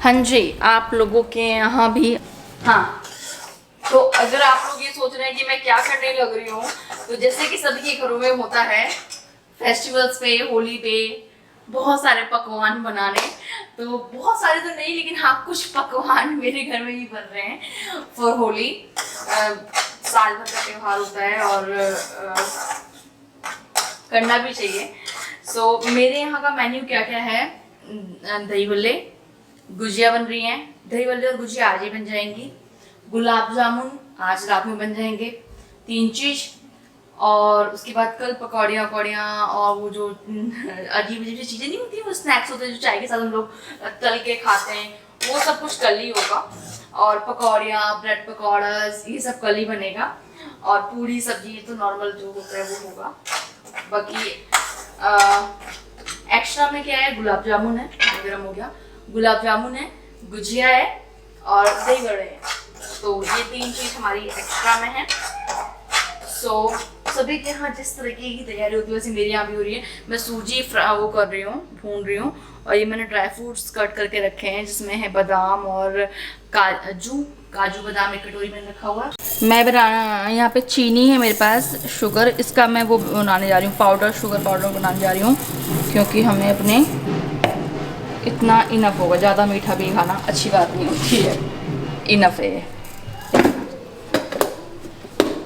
हाँ जी, आप लोगों के यहाँ भी। हाँ, तो अगर आप लोग ये सोच रहे हैं कि मैं क्या करने लग रही हूँ, तो जैसे कि सभी के घरों में होता है फेस्टिवल्स पे, होली पे बहुत सारे पकवान बनाने। तो बहुत सारे तो नहीं, लेकिन हाँ कुछ पकवान मेरे घर में भी बन रहे हैं फॉर होली। साल भर का त्योहार होता है और करना भी चाहिए। सो मेरे यहाँ का मेन्यू क्या क्या है, दही भल्ले, गुजिया बन रही हैं, दही भल्ले और गुजिया आज ही बन जाएंगी, गुलाब जामुन आज रात में बन जाएंगे, 3 चीज। और उसके बाद कल पकौड़ियाँ वकौड़ियाँ और वो जो अजीब अजीब सी चीज़ें नहीं होती, वो स्नैक्स होते हैं जो चाय के साथ हम लोग तल के खाते हैं, वो सब कुछ कल ही होगा। और पकौड़ियाँ, ब्रेड पकौड़ा, ये सब कल ही बनेगा। और पूरी सब्जी तो नॉर्मल जो होता है वो होगा। बाकी एक्स्ट्रा में क्या है, गुलाब जामुन है, गरम हो गया, गुलाब जामुन है, गुजिया है और दही बड़े हैं। तो ये 3 चीज़ हमारी एक्स्ट्रा में है। सो सभी के यहाँ जिस तरीके की तैयारी होती है वैसे मेरे यहाँ भी हो रही है। मैं सूजी वो कर रही हूँ, भून रही हूँ। और ये मैंने ड्राई फ्रूट्स कट करके रखे हैं, जिसमें है बादाम और काजू बादाम एक कटोरी में रखा हुआ है। मैं बनाना यहाँ पे चीनी है मेरे पास, शुगर, इसका मैं वो बनाने जा रही हूँ, पाउडर, शुगर पाउडर बनाने जा रही हूँ, क्योंकि हमें अपने इतना इनफ होगा, ज़्यादा मीठा भी खाना अच्छी बात नहीं होती है, इनफ है।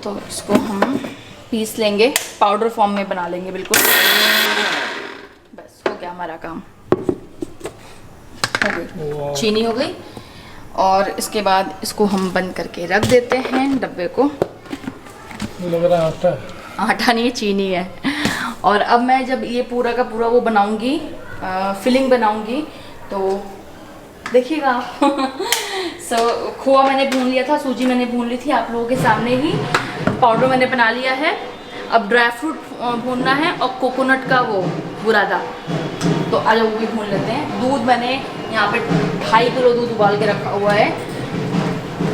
तो इसको हम पीस लेंगे, पाउडर फॉर्म में बना लेंगे बिल्कुल। बस हो गया हमारा काम, हो गई चीनी हो गई। और इसके बाद इसको हम बंद करके रख देते हैं डब्बे को। लग रहा है आटा नहीं है, चीनी है। और अब मैं जब ये पूरा का पूरा वो बनाऊंगी, फिलिंग बनाऊंगी, तो देखिएगा आप। खोआ मैंने भून लिया था, सूजी मैंने भून ली थी आप लोगों के सामने ही, पाउडर मैंने बना लिया है। अब ड्राई फ्रूट भूनना है और कोकोनट का वो बुरादा, तो आज वो भी भून लेते हैं। दूध मैंने यहाँ पे 2.5 किलो दूध उबाल के रखा हुआ है,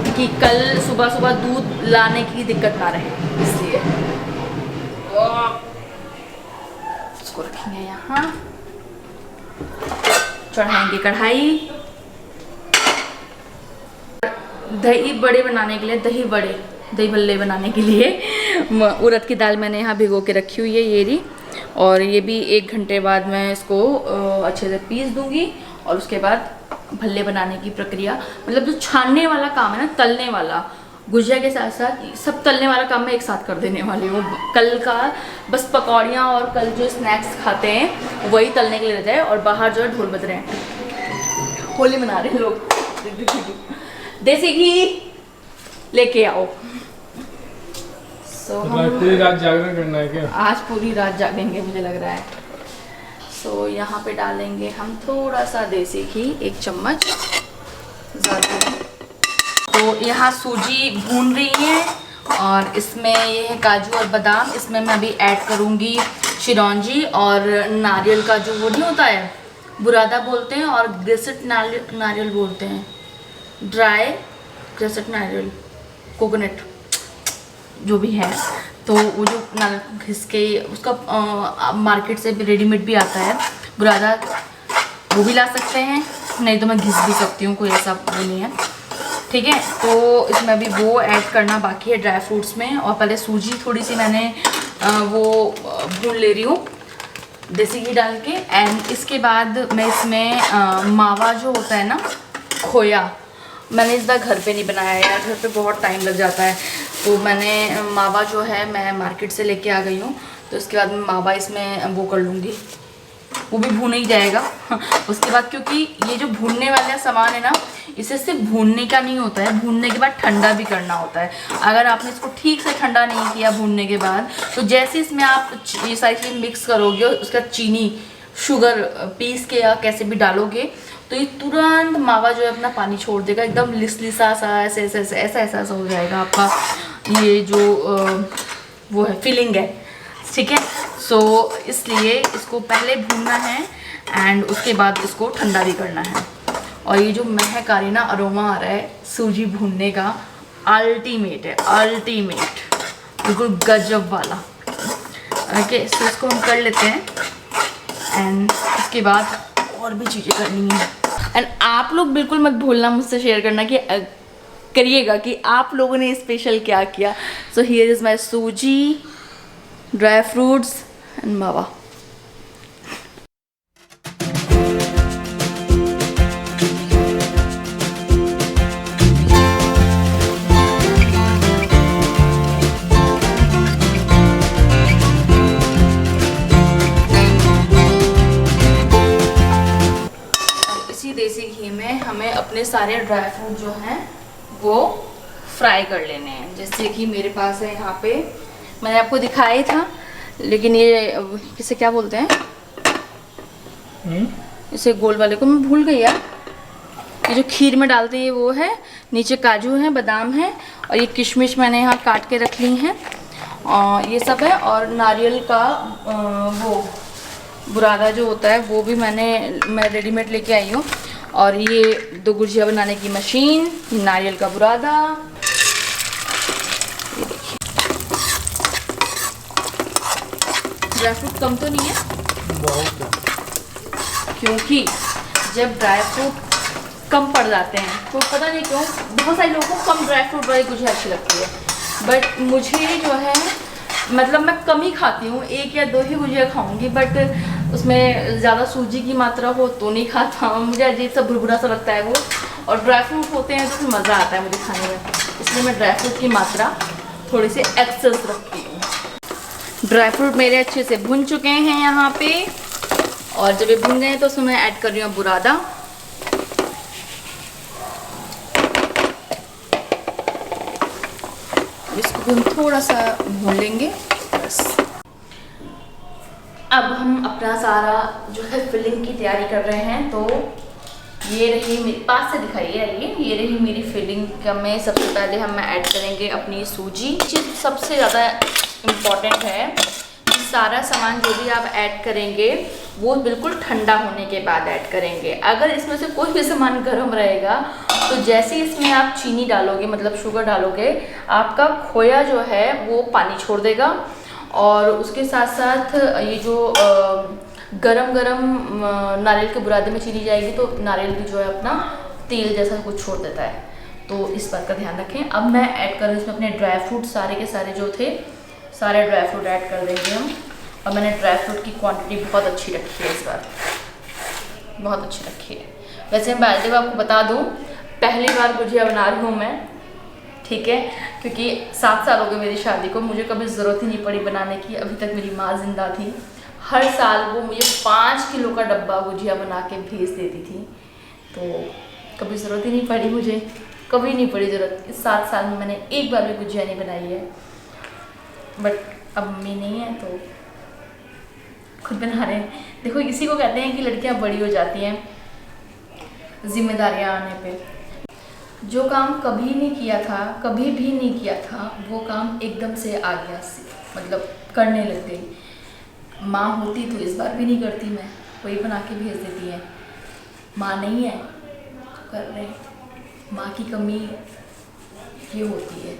कि कल सुबह सुबह दूध लाने की दिक्कत ना रहे, इसलिए इसको रखेंगे यहाँ, चढ़ाएंगे कढ़ाई। दही बड़े बनाने के लिए, दही भल्ले बनाने के लिए उड़द की दाल मैंने यहाँ भिगो के रखी हुई है, ये रही। और ये भी 1 घंटे बाद मैं इसको अच्छे से पीस दूंगी। और उसके बाद भल्ले बनाने की प्रक्रिया, मतलब जो छानने वाला काम है ना, तलने वाला, गुजिया के साथ साथ सब तलने वाला काम मैं एक साथ कर देने वाली हूँ। कल का बस पकौड़ियाँ और कल जो स्नैक्स खाते हैं वही तलने के लिए रहता है। और बाहर जो है ढोल बज रहे हैं, होली मना रहे हैं लोग, देसी घी लेके आओ। पूरी रात जागरण करना है क्या? आज पूरी रात जागेंगे मुझे लग रहा है। यहाँ पे डालेंगे हम थोड़ा सा देसी घी, 1 चम्मच ज़्यादा। तो यहाँ सूजी भून रही है और इसमें ये है काजू और बादाम। इसमें मैं अभी ऐड करूँगी चिरौंजी और नारियल का जो वो नहीं होता है, बुरादा बोलते हैं और ग्रेसेट नारियल बोलते हैं, ड्राई ग्रेसेट नारियल, कोकोनट जो भी है। तो वो जो घिस के उसका मार्केट से रेडीमेड भी आता है बुरादा, वो भी ला सकते हैं, नहीं तो मैं घिस भी सकती हूँ, कोई ऐसा वो नहीं है, ठीक है। तो इसमें अभी वो ऐड करना बाकी है ड्राई फ्रूट्स में। और पहले सूजी थोड़ी सी मैंने वो भून ले रही हूँ देसी घी डाल के। एंड इसके बाद मैं इसमें मावा जो होता है ना, खोया, मैंने इस बार घर पे नहीं बनाया है यार, घर पे बहुत टाइम लग जाता है। तो मैंने मावा जो है मैं मार्केट से लेके आ गई हूँ। तो इसके बाद मैं मावा इसमें वो कर लूँगी, वो भी भून ही जाएगा। उसके बाद क्योंकि ये जो भूनने वाला सामान है ना, इसे सिर्फ भूनने का नहीं होता है, भूनने के बाद ठंडा भी करना होता है। अगर आपने इसको ठीक से ठंडा नहीं किया भूनने के बाद, तो जैसे इसमें आप ये सारी चीज़ मिक्स करोगे, उसका चीनी, शुगर पीस के या कैसे भी डालोगे, तो ये तुरंत मावा जो है अपना पानी छोड़ देगा, एकदम लिसलिसा सा ऐसा हो जाएगा आपका ये जो वो है फिलिंग है, ठीक है। सो इसलिए इसको पहले भूनना है एंड उसके बाद इसको ठंडा भी करना है। और ये जो महक आ रही ना, अरोमा आ रहा है सूजी भूनने का, अल्टीमेट है, अल्टीमेट, बिल्कुल गजब वाला। ओके, सो इसको हम कर लेते हैं एंड उसके बाद और भी चीज़ें करनी है। एंड आप लोग बिल्कुल मत भूलना मुझसे शेयर करना कि करिएगा कि आप लोगों ने स्पेशल क्या किया। सो हियर इज़ माई सूजी, ड्राई फ्रूट्स एंड मावा। देसी घी में हमें अपने सारे ड्राई फ्रूट जो हैं वो फ्राई कर लेने हैं। जैसे कि मेरे पास है यहाँ पे, मैंने आपको दिखाया ही था, लेकिन ये किसे क्या बोलते हैं, इसे गोल वाले को मैं भूल गई यार। ये जो खीर में डालते हैं वो है, नीचे काजू है, बादाम है, और ये किशमिश मैंने यहाँ काट के रख ली हैं, और ये सब है। और नारियल का वो बुरादा जो होता है वो भी मैं रेडीमेड लेके आई हूँ। और ये 2 गुजिया बनाने की मशीन, नारियल का बुरादा, ये देखिए। ड्राई फ्रूट कम तो नहीं है बहुत है, क्योंकि जब ड्राई फ्रूट कम पड़ जाते हैं तो पता नहीं क्यों बहुत सारे लोगों को कम ड्राई फ्रूट वाली गुजिया अच्छी लगती है, बट मुझे जो है मतलब मैं कम ही खाती हूँ, 1 या 2 ही गुजिया खाऊंगी, बट उसमें ज़्यादा सूजी की मात्रा हो तो नहीं खाता हूँ, मुझे अजीब सा भुरभुरा सा लगता है वो। और ड्राई फ्रूट होते हैं तो फिर मज़ा आता है मुझे खाने में, इसलिए मैं ड्राई फ्रूट की मात्रा थोड़ी सी एक्सेस रखती हूँ। ड्राई फ्रूट मेरे अच्छे से भुन चुके हैं यहाँ पे, और जब ये भुन गए तो उसमें मैं ऐड कर रही हूँ बुरादा। इसको भी हम थोड़ा सा भून लेंगे बस। अब हम अपना सारा जो है फिलिंग की तैयारी कर रहे हैं। तो ये रही मेरे पास से दिखाइए, ये रही मेरी फिलिंग का। मैं सबसे पहले हम ऐड करेंगे अपनी सूजी। चीज़ सबसे ज़्यादा इम्पॉर्टेंट है कि सारा सामान जो भी आप ऐड करेंगे वो बिल्कुल ठंडा होने के बाद ऐड करेंगे। अगर इसमें से कोई भी सामान गर्म रहेगा तो जैसे ही इसमें आप चीनी डालोगे, मतलब शुगर डालोगे, आपका खोया जो है वो पानी छोड़ देगा, और उसके साथ साथ ये जो गरम नारियल के बुरादे में चीनी जाएगी तो नारियल भी जो है अपना तेल जैसा कुछ छोड़ देता है, तो इस बात का ध्यान रखें। अब मैं ऐड कर रही हूँ इसमें अपने ड्राई फ्रूट, सारे के सारे जो थे सारे ड्राई फ्रूट ऐड कर देंगे हम। और मैंने ड्राई फ्रूट की क्वांटिटी बहुत अच्छी रखी है, इस बार बहुत अच्छी रखी है। वैसे मैं बाय द वे आपको बता दूँ, पहली बार गुजिया बना रही हूँ मैं, ठीक है, क्योंकि 7 साल हो गए मेरी शादी को, मुझे कभी ज़रूरत ही नहीं पड़ी बनाने की। अभी तक मेरी माँ जिंदा थी, हर साल वो मुझे 5 किलो का डब्बा गुजिया बना के भेज देती थी, तो कभी ज़रूरत ही नहीं पड़ी, मुझे कभी नहीं पड़ी ज़रूरत। इस 7 साल में मैंने एक बार भी गुजिया नहीं बनाई है, बट अब मम्मी नहीं है तो खुद बना रहे हैं। देखो, इसी को कहते हैं कि लड़कियाँ बड़ी हो जाती हैं जिम्मेदारियाँ आने पे। जो काम कभी नहीं किया था, कभी भी नहीं किया था, वो काम एकदम से आ गया, मतलब करने लग गई। माँ होती तो इस बार भी नहीं करती, मैं वही बना के भेज देती है। माँ नहीं है तो कर रहे हैं। माँ की कमी ये होती है।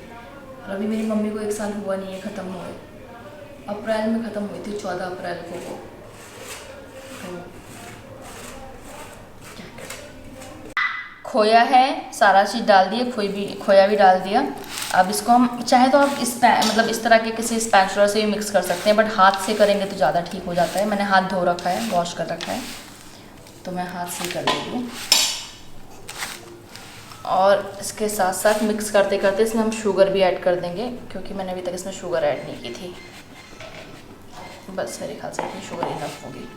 और अभी मेरी मम्मी को 1 साल हुआ नहीं है ख़त्म हुए, अप्रैल में ख़त्म हुई थी, 14 अप्रैल को वो। तो खोया है, सारा चीज़ डाल दिए, खोया भी डाल दिया। अब इसको हम चाहे तो आप मतलब इस तरह के किसी स्पैचुला से भी मिक्स कर सकते हैं, बट हाथ से करेंगे तो ज़्यादा ठीक हो जाता है। मैंने हाथ धो रखा है, वॉश कर रखा है, तो मैं हाथ से कर रही हूँ। और इसके साथ साथ मिक्स करते करते इसमें हम शुगर भी ऐड कर देंगे, क्योंकि मैंने अभी तक इसमें शुगर ऐड नहीं की थी। बस मेरे ख्याल से इतनी शुगर इनफ होगी।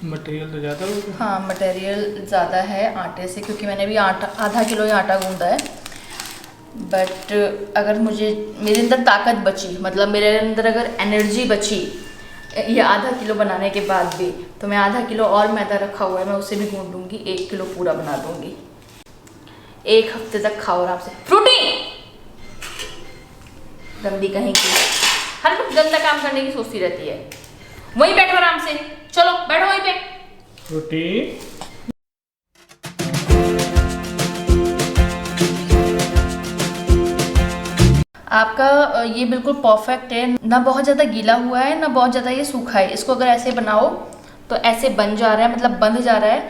मटेरियल तो ज़्यादा होगा? हाँ, मटेरियल ज़्यादा है आटे से, क्योंकि मैंने भी आधा किलो ही आटा गूंदा है। बट अगर मेरे अंदर ताकत बची, मतलब मेरे अंदर अगर एनर्जी बची ये आधा किलो बनाने के बाद भी, तो मैं आधा किलो और मैदा रखा हुआ है, मैं उसे भी गूंद दूँगी, 1 किलो पूरा बना दूँगी। 1 हफ्ते तक खाओ आराम से। फ्रूटी गंदी कहीं की, हर वक्त गंदा काम करने की सोचती रहती है। वहीं बैठो आराम से, चलो बैठो वहीं पे। रोटी आपका ये बिल्कुल परफेक्ट है, ना बहुत ज़्यादा गीला हुआ है ना बहुत ज़्यादा ये सूखा है। इसको अगर ऐसे बनाओ तो ऐसे बन जा रहा है, मतलब बंध जा रहा है।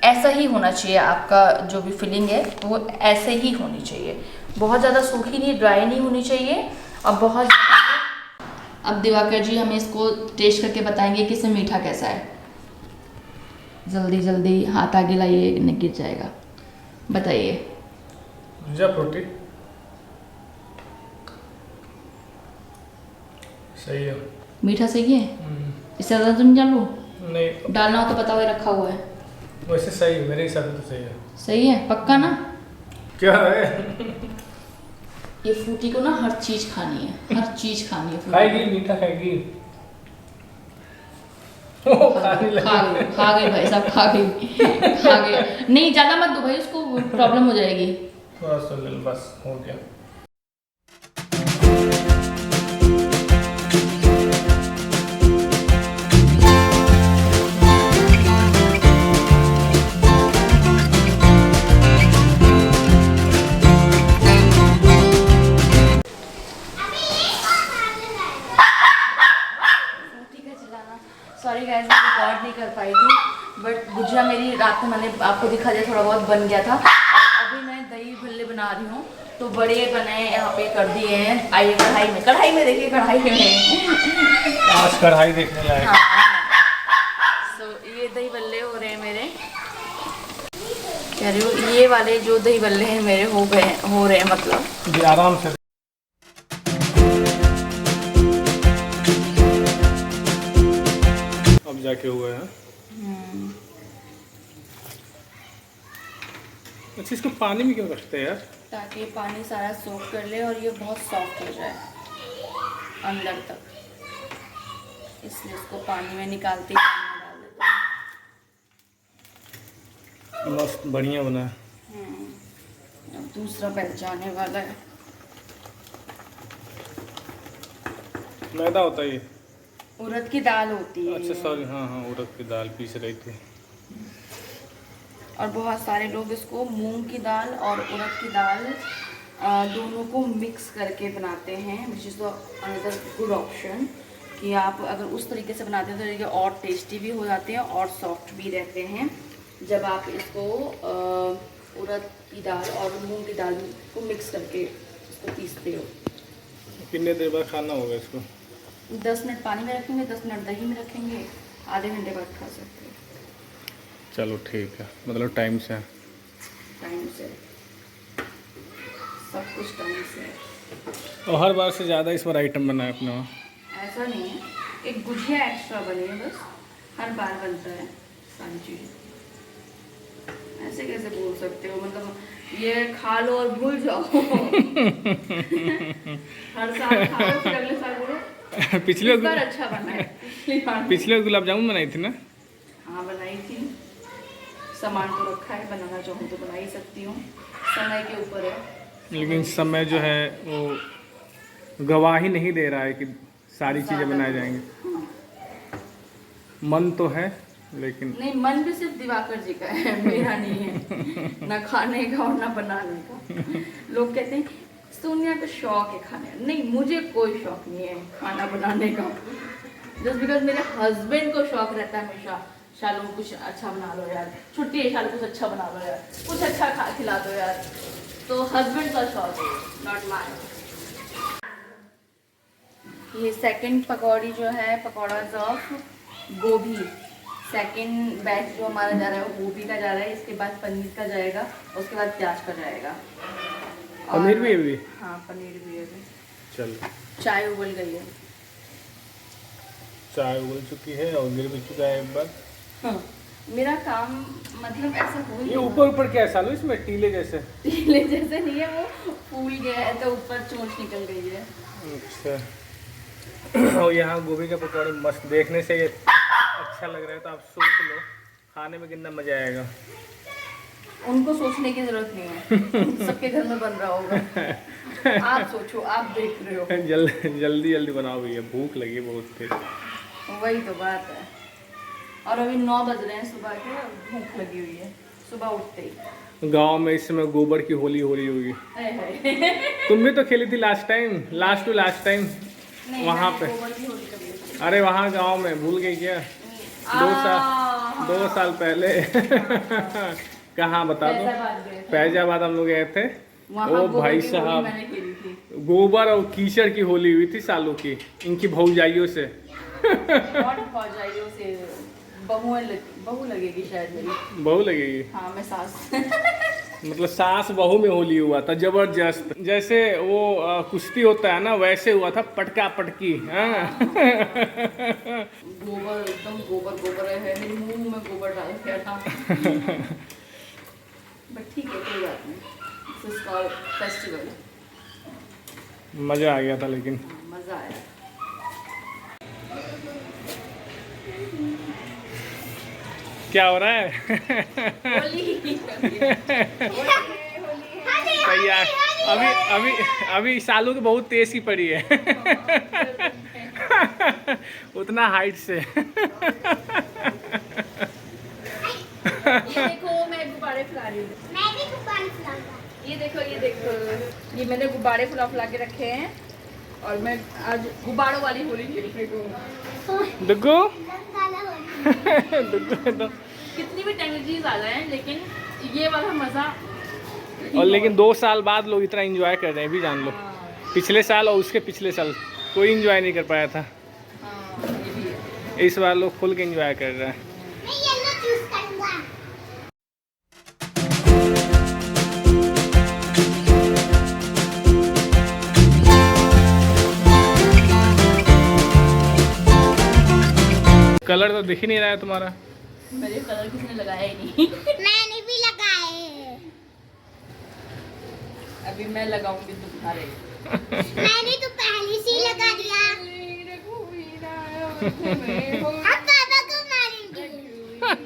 ऐसा ही होना चाहिए आपका जो भी फिलिंग है वो ऐसे ही होनी चाहिए। बहुत ज़्यादा सूखी नहीं, ड्राई नहीं होनी चाहिए और बहुत। अब दिवाकर जी हमें इसको टेस्ट करके बताएंगे कि इसमें मीठा कैसा है। जल्दी जल्दी हाथ आगे लाइए, नहीं गिर जाएगा। बताइए। जा फ्रूटी सही है। मीठा सही है? इससे ज़्यादा तुम डालो? नहीं, डालना हो तो पता हुआ रखा हुआ है। वैसे सही है, मेरे हिसाब से तो सही है। सही है पक्का ना? क्या है? ये फ्रूटी को ना हर चीज़ खानी है, हर चीज़ खानी है। खाएगी, मीठा खाएगी। खा गई भाई साहब, खा गई। नहीं ज़्यादा मत दो भाई, उसको प्रॉब्लम हो जाएगी। थोड़ा सा ले लो, बस हो गया। सॉरी गाइस, मैं रिकॉर्ड नहीं कर पाई थी, बट गुजिया मेरी रात में मैंने आपको दिखा दिया, थोड़ा बहुत बन गया था। अभी मैं दही भल्ले बना रही हूँ, तो बड़े बने यहाँ पे कर दिए हैं। आइए कढ़ाई में देखिए, कढ़ाई में आज कढ़ाई देखने लायक। हाँ। सो ये दही भल्ले हो रहे हैं मेरे, कह रही हूँ ये वाले जो दही भल्ले हैं मेरे हो रहे हैं, मतलब जी आराम से। अब जाके हुए हैं। अच्छा, इसको पानी में क्यों रखते हैं यार? ताकि पानी सारा सोख कर ले और ये बहुत सॉफ्ट हो जाए अंदर तक, इसलिए इसको पानी में निकालते ही पानी में डाल देते हैं। मस्त बढ़िया बना है। अब दूसरा बैच जाने वाला है। मैदा होता है ये? उड़द की दाल होती है। अच्छा सॉरी, हाँ हाँ, उड़द की दाल पीस रही थी। और बहुत सारे लोग इसको मूंग की दाल और उड़द की दाल दोनों को मिक्स करके बनाते हैं, which is the another good option. कि आप अगर उस तरीके से बनाते हैं तो ये और टेस्टी भी हो जाते हैं और सॉफ्ट भी रहते हैं। जब आप इसको उड़द की दाल और मूंग की दाल को मिक्स करके इसको पीसते हो। कितने देर बाद खाना होगा इसको? 10 मिनट पानी में रखेंगे, 10 मिनट दही में रखेंगे, आधे घंटे बाद खा सकते हैं। चलो ठीक है, मतलब टाइम से। टाइम से सब कुछ टाइम से। और हर बार से ज़्यादा इस बार आइटम बनाए अपने वहाँ? ऐसा नहीं है, एक गुजिया एक्स्ट्रा बनी है बस, हर बार बनता है सारी चीज़ें। ऐसे कैसे बोल सकते हो, मतलब ये खा लो और भूल जाओ। हर साल खा लो फिर अगले साल बोलो पिछले बार अच्छा बना है। पिछले गुलाब जामुन बनाई थी ना? हाँ बनाई थी, सामान तो रखा है, बनाना चाहूँ तो बना ही सकती हूँ, समय के ऊपर है। लेकिन समय जो है वो गवाही नहीं दे रहा है कि सारी चीज़ें बनाई जाएंगी। मन तो है लेकिन नहीं, मन भी सिर्फ दिवाकर जी का है, मेरा नहीं है। ना खाने का और ना बनाने का। लोग कहते हैं सोनिया को शौक है खाने, नहीं मुझे कोई शौक नहीं है खाना बनाने का। जस्ट बिकॉज मेरे हस्बैंड को शौक रहता है हमेशा, शालू कुछ अच्छा बना लो यार, छुट्टी है शालू कुछ अच्छा बना लो यार, कुछ अच्छा खिला दो यार। तो हस्बैंड का शौक है, नॉट माई। ये सेकंड पकौड़ी जो है, पकौड़ा ऑफ गोभी, सेकंड बैच जो हमारा जा रहा है वो गोभी का जा रहा है, इसके बाद पनीर का जाएगा, उसके बाद प्याज का जाएगा। पनीर भी है अभी? हाँ पनीर भी है अभी। चलो, चाय उबल गई है। चाय उबल चुकी है और गिर भी चुका है एक बार। हाँ, मेरा काम मतलब ऐसा हो ही ये ऊपर क्या है सालू, इसमें टीले जैसे? टीले जैसे नहीं है, वो फूल गया है तो ऊपर चोंच निकल गई है। अच्छा। और यहाँ गोभी का पकौड़े मस्त, देखने से ये अच्छा लग रहा है, तो आप सोच लो खाने में कितना मजा आएगा। उनको सोचने की जरूरत नहीं है, सबके घर में बन रहा होगा। आप सोचो, आप देख रहे हो। जल्दी जल्दी बनाओ भैया, भूख लगी बहुत तेज। वही तो बात है। और अभी 9 बज रहे हैं सुबह के, भूख लगी हुई है सुबह उठते ही। गांव में इस समय गोबर की होली हो रही होगी। तुम भी तो खेली थी लास्ट टाइम वहाँ पे। अरे वहाँ गांव में भूल गई क्या? 2 साल पहले कहाँ बता दो, फैजाबाद हम लोग गए थे। ओ भाई साहब, गोबर और कीचड़ की होली हुई थी सालों की, इनकी भौजाइयों से। भौजाइयों से बहू लगेगी शायद मेरी। बहू लगेगी? हाँ, मैं सास। मतलब सास बहू में होली हुआ था जबरदस्त, जैसे वो कुश्ती होता है ना वैसे हुआ था, पटका पटकी। गोबर एकदम गोबर है, मेरे मुंह में गोबर डाल दिया था। बट ठीक है, कोई बात नहीं, इसका फेस्टिवल मजा आ गया था, लेकिन मजा आया। क्या हो रहा है? सही है। अभी सालों की बहुत तेज की पड़ी है। उतना हाइट से। ये देखो, मैं गुब्बारे फुला रही हूँ। मैं भी गुब्बारे फुलाऊंगा। ये देखो, ये मैंने गुब्बारे फुला के रखे हैं और मैं आज गुब्बारों वाली होली खेलने को। दुग्गू कितनी भी टेक्नोलॉजीज आ जाए, लेकिन ये वाला मजा। और लेकिन 2 साल बाद लोग इतना एंजॉय कर रहे हैं, भी जान लो। पिछले साल और उसके पिछले साल कोई एंजॉय नहीं कर पाया था। ये भी है। इस बार लोग खुल के एंजॉय कर रहे हैं। कलर तो दिख ही नहीं रहा है तुम्हारा। मेरे कलर किसने लगाया ही नहीं। मैंने भी लगाए। अभी मैं लगाऊंगी तुम्हारे। मैंने तो पहले से ही लगा दिया। हम पापा को मारेंगे। हम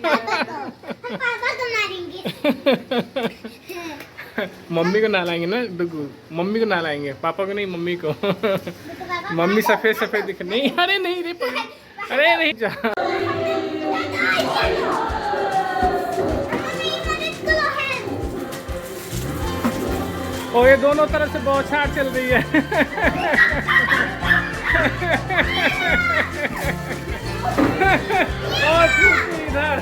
पापा को मारेंगे। मम्मी को नहलाएंगे ना दुगू, मम्मी को नहलाएंगे, पापा को नहीं, मम्मी को। मम्मी सफेद सफेद दिख नहीं। अरे नहीं रे, अरे नहीं जा। ओ ये दोनों तरफ से बौछार चल रही है। और इधर।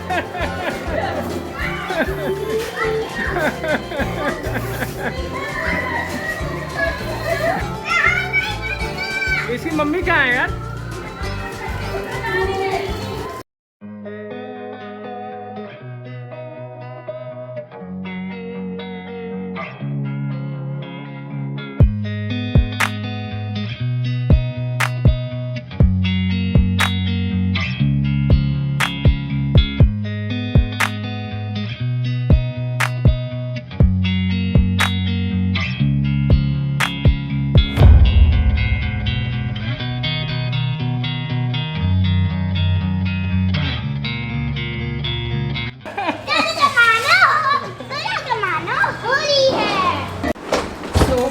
इसकी मम्मी कहाँ है यार?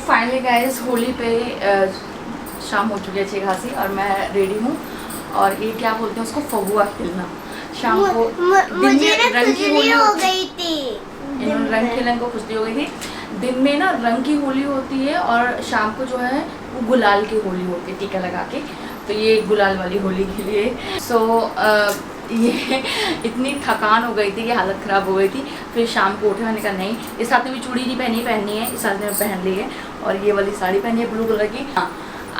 फाइनली गाइस, होली पे शाम हो चुकी है अच्छी खासी और मैं रेडी हूँ। और ये क्या बोलते हैं उसको, फगुआ खेलना। शाम को मुझे रंग की होली हो गई थी। इन्होंने रंग खेलने को खुशली हो गई थी। दिन में ना रंग की होली होती है और शाम को जो है वो गुलाल की होली होती है, टीका लगा के। तो ये गुलाल वाली होली के लिए ये इतनी थकान हो गई थी कि हालत ख़राब हो गई थी। फिर शाम को उठे, मैंने कहा नहीं, इस हाथ में भी चूड़ी नहीं पहननी है, इस हाथ में पहन ली है और ये वाली साड़ी पहनी है ब्लू कलर की।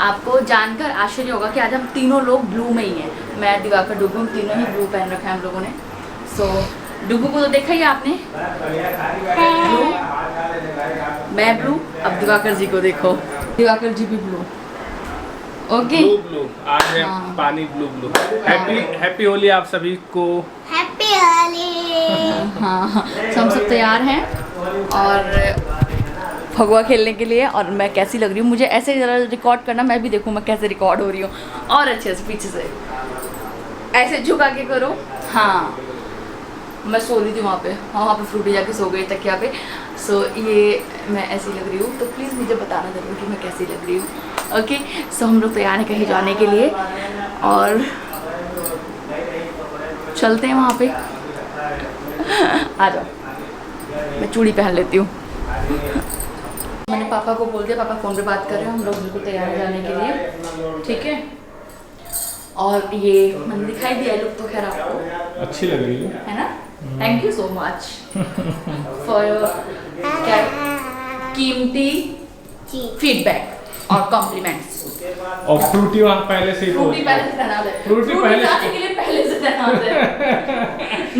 आपको जानकर आश्चर्य होगा कि आज हम तीनों लोग ब्लू में ही हैं। मैं, दिवाकर, डुगू, तीनों ही ब्लू पहन रखा है हम लोगों ने। सो डुगू को तो देखा ही आपने, ब्लू, मैं ब्लू। अब दिवाकर जी को देखो, दिवाकर जी भी ब्लू। ओके, ब्लू आज है। हाँ। पानी ब्लू। हैप्पी होली आप सभी को। हैप्पी होली। हाँ, हम सब तैयार हैं और फगुआ खेलने के लिए। और मैं कैसी लग रही हूँ, मुझे ऐसे ज़रा रिकॉर्ड करना, मैं भी देखूँ मैं कैसे रिकॉर्ड हो रही हूँ। और अच्छे से पीछे से ऐसे झुका के करो। हाँ, मैं सो रही थी वहाँ पे फ्रूटी जाके सो गई तकिया पे। सो ये मैं ऐसी लग रही हूँ, तो प्लीज़ मुझे बताना ज़रूर कि मैं कैसी लग रही हूँ। ओके, सो हम लोग तैयार हैं कहीं जाने के लिए और चलते हैं वहाँ पे। आ जाओ, मैं चूड़ी पहन लेती हूँ। मैंने पापा को बोल दिया, पापा फ़ोन पे बात कर रहे हैं, हम लोग बिल्कुल तैयार हैं जाने के लिए, ठीक है। और ये मैंने दिखाई दिया लुक तो खैर आपको अच्छी लग रही है ना। Thank you so much for कीमती फीडबैक और कॉम्प्लीमेंट्स। और फ्रूटी वहाँ पहले से ही फ्रूटी पहले से बना दे, फ्रूटी पहले जाने के लिए पहले से बना दे।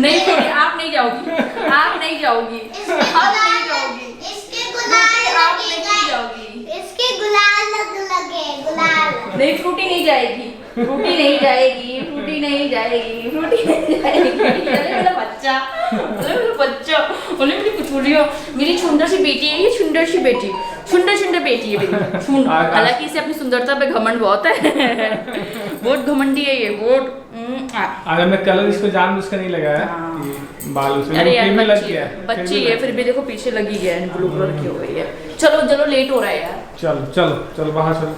नहीं फ्रूटी आप नहीं जाओगी, आप नहीं जाओगी, आप नहीं जाओगी, इसके गुलाल आप नहीं जाओगी, इसके गुलाल लगे गुलाल। नहीं फ्रूटी नहीं जाएगी, फ्रूटी नहीं जाएगी, फ्रूटी नहीं जाएगी, फ्रूटी नहीं जाएगी। अरे मेरा बच्चा, अरे मेरा बच्चा, अरे मेरी कुचुरिया, मेरी सुंदर सी बेटी है ये, सुंदर सी बेटी, सुंदर सुंदर बेटी है मेरी। हालांकि इसे अपनी सुंदरता पे घमंड बहुत है, बहुत घमंडी है ये, बहुत। आज हमने कलर इसको जानबूझ कर नहीं लगाया कि बालों से अरे यार में लग बच्ची गया बच्ची है, फिर भी देखो पीछे लगी है, ब्लू कलर की हो गई है। चलो चलो लेट हो रहा है यार। चलो चलो चलो बाहर चलो।